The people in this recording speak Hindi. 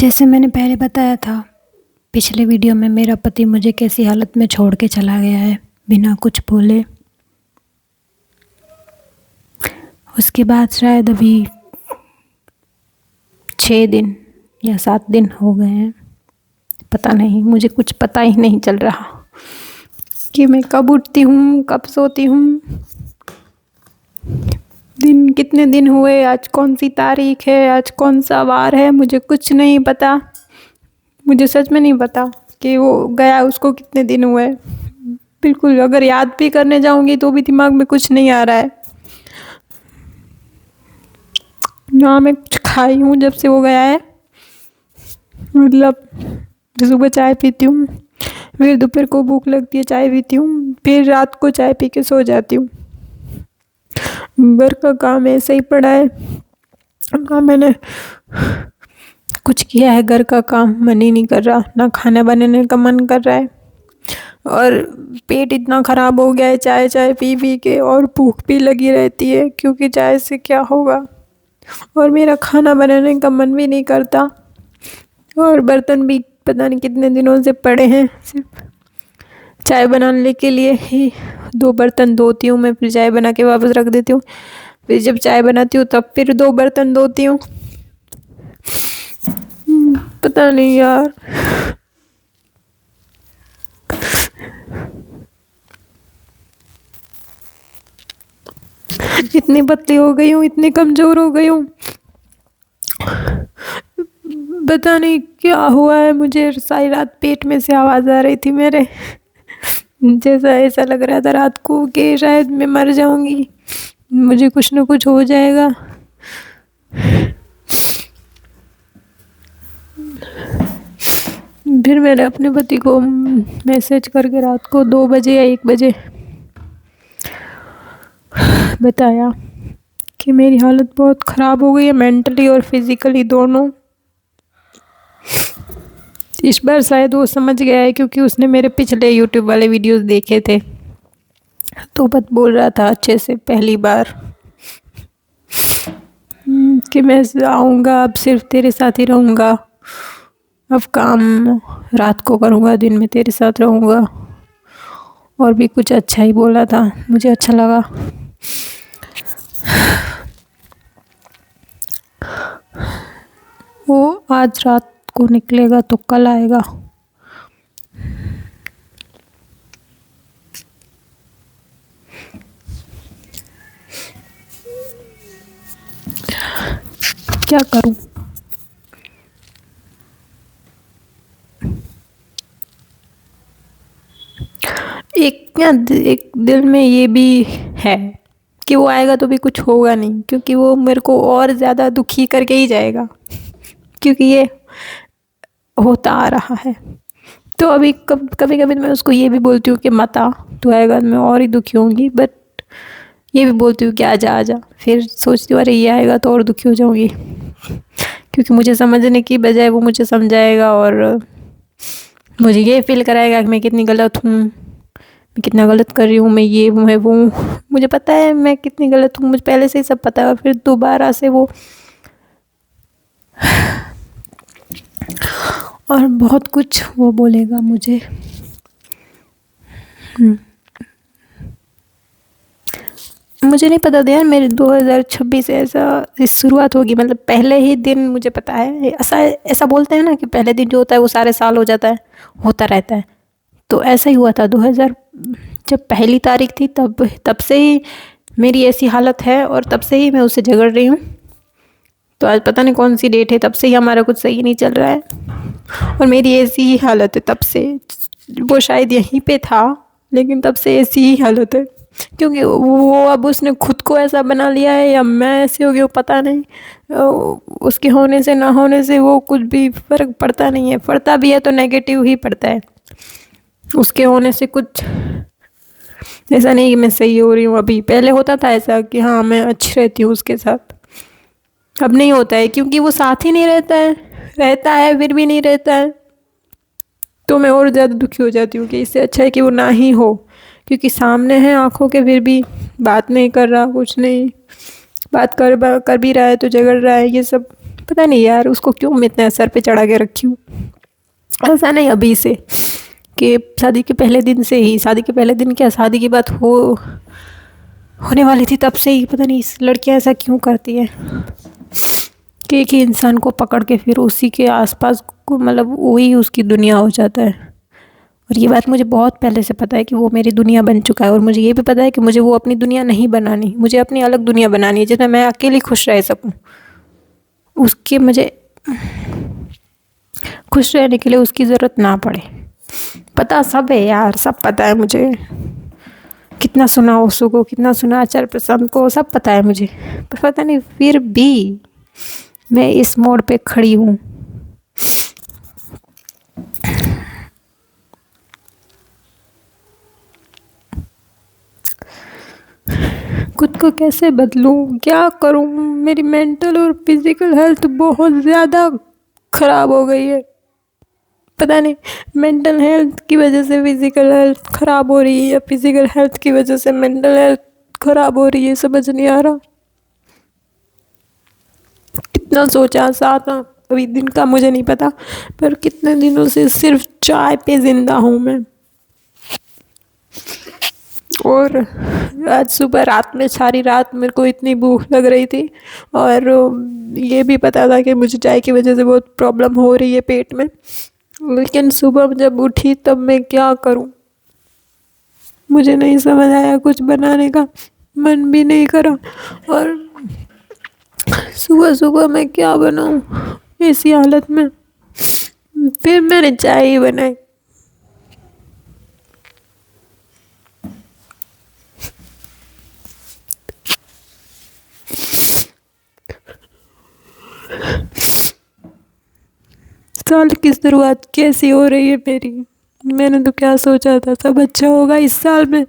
जैसे मैंने पहले बताया था पिछले वीडियो में, मेरा पति मुझे कैसी हालत में छोड़ के चला गया है बिना कुछ बोले। उसके बाद शायद अभी 6 दिन या 7 दिन हो गए हैं, पता नहीं, मुझे कुछ पता ही नहीं चल रहा कि मैं कब उठती हूँ कब सोती हूँ। दिन कितने दिन हुए, आज कौन सी तारीख है, आज कौन सा वार है, मुझे कुछ नहीं पता। मुझे सच में नहीं पता कि वो गया उसको कितने दिन हुए। बिल्कुल, अगर याद भी करने जाऊंगी तो भी दिमाग में कुछ नहीं आ रहा है। ना मैं कुछ खाई हूँ जब से वो गया है। मतलब सुबह चाय पीती हूँ, फिर दोपहर को भूख लगती है चाय पीती हूँ, फिर रात को चाय पी के सो जाती हूँ। घर का काम ऐसे ही पड़ा है, ना मैंने कुछ किया है। घर का काम मन ही नहीं कर रहा, ना खाना बनाने का मन कर रहा है, और पेट इतना ख़राब हो गया है चाय चाय पी पी के, और भूख भी लगी रहती है क्योंकि चाय से क्या होगा। और मेरा खाना बनाने का मन भी नहीं करता, और बर्तन भी पता नहीं कितने दिनों से पड़े हैं। सिर्फ चाय बनाने के लिए ही 2 बर्तन धोती हूँ मैं, फिर चाय बना के वापस रख देती हूँ। फिर जब चाय बनाती हूँ तब फिर 2 बर्तन धोती हूँ। पता नहीं यार, इतनी पतली हो गई हूँ, इतनी कमज़ोर हो गई हूँ। पता नहीं क्या हुआ है मुझे। सारी रात पेट में से आवाज़ आ रही थी मेरे, जैसा ऐसा लग रहा था रात को कि शायद मैं मर जाऊंगी, मुझे कुछ ना कुछ हो जाएगा। फिर मैंने अपने पति को मैसेज करके रात को 2 बजे या 1 बजे बताया कि मेरी हालत बहुत ख़राब हो गई है, मेंटली और फिज़िकली दोनों। इस बार शायद वो समझ गया है क्योंकि उसने मेरे पिछले यूट्यूब वाले वीडियोस देखे थे, तो बस बोल रहा था अच्छे से पहली बार कि मैं आऊँगा, अब सिर्फ तेरे साथ ही रहूँगा, अब काम रात को करूँगा, दिन में तेरे साथ रहूँगा। और भी कुछ अच्छा ही बोला था, मुझे अच्छा लगा। वो आज रात को निकलेगा तो कल आएगा। क्या करूं? एक दिल में ये भी है कि वो आएगा तो भी कुछ होगा नहीं, क्योंकि वो मेरे को और ज़्यादा दुखी करके ही जाएगा, क्योंकि ये होता आ रहा है। तो अभी कभी कभी मैं उसको ये भी बोलती हूँ कि मत आ, तू आएगा मैं और ही दुखी होंगी, बट ये भी बोलती हूँ कि आजा आजा, फिर सोचती हूँ अरे ये आएगा तो और दुखी हो जाऊँगी, क्योंकि मुझे समझने की बजाय वो मुझे समझाएगा और मुझे ये फील कराएगा कि मैं कितनी गलत हूँ, मैं कितना गलत कर रही हूँ, मैं ये मैं वो। मुझे पता है मैं कितनी गलत हूँ, मुझे पहले से ही सब पता है, और फिर दोबारा से वो और बहुत कुछ वो बोलेगा मुझे। मुझे नहीं पता था यार, मेरे 2026 से ऐसा इस शुरुआत होगी, मतलब पहले ही दिन मुझे पता है। ऐसा ऐसा बोलते हैं ना कि पहले दिन जो होता है वो सारे साल हो जाता है, होता रहता है। तो ऐसा ही हुआ था 2000, जब पहली तारीख थी तब से ही मेरी ऐसी हालत है, और तब से ही मैं उससे झगड़ रही हूँ। तो आज पता नहीं कौन सी डेट है, तब से ही हमारा कुछ सही नहीं चल रहा है, और मेरी ऐसी ही हालत है तब से। वो शायद यहीं पे था, लेकिन तब से ऐसी ही हालत है, क्योंकि वो अब उसने खुद को ऐसा बना लिया है या मैं ऐसी हो गई हूँ पता नहीं। उसके होने से ना होने से वो कुछ भी फ़र्क पड़ता नहीं है, पड़ता भी है तो नेगेटिव ही पड़ता है। उसके होने से कुछ ऐसा नहीं कि मैं सही हो रही हूँ। अभी पहले होता था ऐसा कि हाँ मैं अच्छी रहती हूँ उसके साथ, अब नहीं होता है, क्योंकि वो साथ ही नहीं रहता है फिर भी नहीं रहता है। तो मैं और ज़्यादा दुखी हो जाती हूँ कि इससे अच्छा है कि वो ना ही हो, क्योंकि सामने है आंखों के, फिर भी बात नहीं कर रहा, कुछ नहीं, बात कर भी रहा है तो झगड़ रहा है, ये सब पता नहीं यार उसको क्यों मैं इतना सर पे चढ़ा के रखी हूँ। ऐसा नहीं अभी से कि शादी के पहले दिन से ही, शादी के पहले दिन क्या, शादी की बात होने वाली थी तब से ही पता नहीं इस लड़कियां ऐसा क्यों करती है कि एक ही इंसान को पकड़ के फिर उसी के आसपास को मतलब वही उसकी दुनिया हो जाता है। और ये बात मुझे बहुत पहले से पता है कि वो मेरी दुनिया बन चुका है, और मुझे ये भी पता है कि मुझे वो अपनी दुनिया नहीं बनानी, मुझे अपनी अलग दुनिया बनानी है जिसमें मैं अकेली खुश रह सकूं। उसके मुझे खुश रहने के लिए उसकी ज़रूरत ना पड़े। पता सब है यार, सब पता है मुझे, कितना सुना ओशो को, कितना सुना आचार्य प्रसाद को, सब पता है मुझे, पर पता नहीं फिर भी मैं इस मोड़ पे खड़ी हूँ। खुद को कैसे बदलूं, क्या करूं? मेरी मेंटल और फिजिकल हेल्थ बहुत ज़्यादा ख़राब हो गई है। पता नहीं मेंटल हेल्थ की वजह से फिजिकल हेल्थ ख़राब हो रही है या फिजिकल हेल्थ की वजह से मेंटल हेल्थ ख़राब हो रही है, समझ नहीं आ रहा। कितना सोचा, 7 दिन का मुझे नहीं पता, पर कितने दिनों से सिर्फ चाय पे ज़िंदा हूँ मैं। और आज सुबह रात में सारी रात मेरे को इतनी भूख लग रही थी, और ये भी पता था कि मुझे चाय की वजह से बहुत प्रॉब्लम हो रही है पेट में, लेकिन सुबह जब उठी तब मैं क्या करूं, मुझे नहीं समझ आया, कुछ बनाने का मन भी नहीं करा। और सुबह सुबह मैं क्या बनाऊं ऐसी हालत में? फिर मैंने चाय ही बनाई। साल की शुरुआत कैसी हो रही है मेरी? मैंने तो क्या सोचा था सब अच्छा होगा इस साल में।